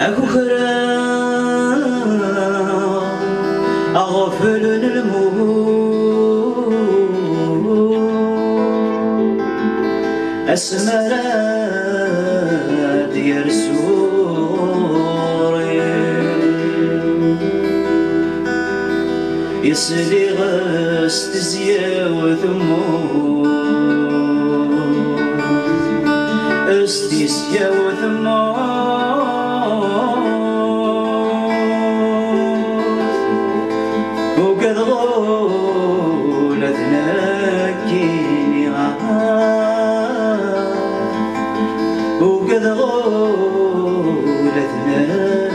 أكو خرا أغفل الموت أسمرات يرسوري يسلي غست زياو ثمور استيس ياو ثمور وقد غولت نكيني وقد غولت نكيني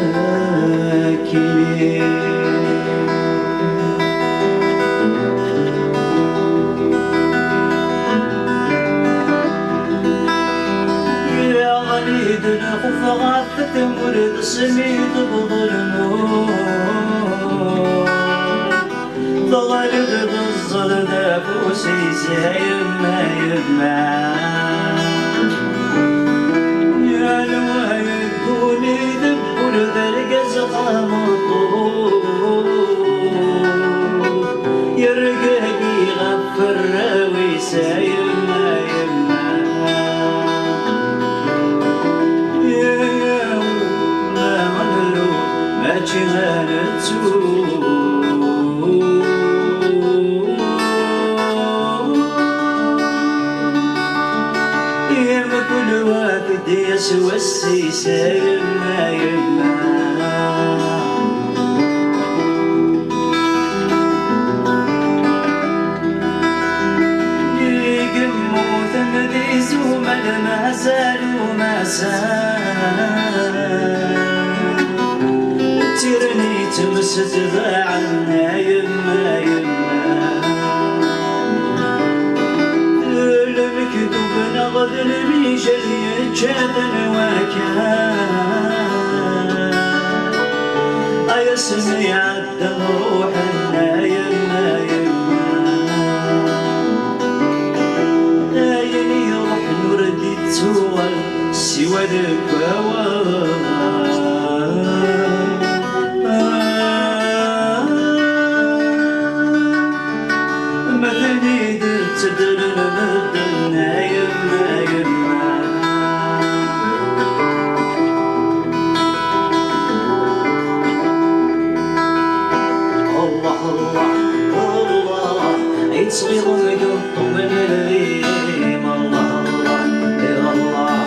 فغفت مرد سميت بظلمون ضغلت بالظل نفوسي يما يما يا الوايد كوني ذبول ذرقز قامطور يرقاقي غفر راويسا يما يما جهالته يما كل واحد يسوى السيسة يما يما يقموا ثمديز وما زال وما زال ترني تمس تباعنا يما يما المكتوب نغذ الميشل يتشاذن وكان أيسمي عدم روحنا يما يما أيني روح نردي تسوى سوى الكوان صغير ويقط من الريم الله الله يا الله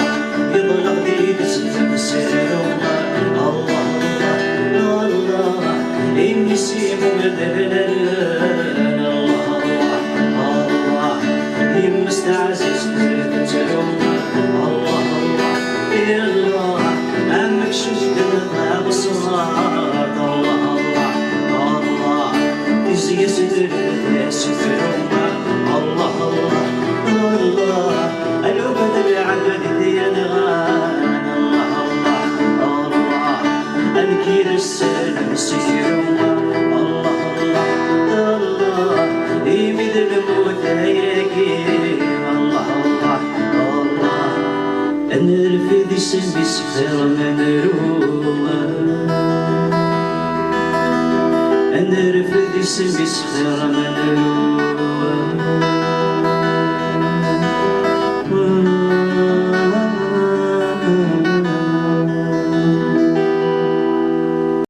يضرب بيد ستم السر الله الله الله إني سيم مذهل الله الله الله يمستعزز تريد الله الله يا الله أمك شفت الغاب الصلاة الله الله الله يزي سدر سفر الله الله الله العبد العبد ديانغان الله الله الله الكير السلام السكر الله الله الله يمد الموت ياكيم الله الله الله نرفد اسم بسخير من روما نرفد اسم بسخير من روما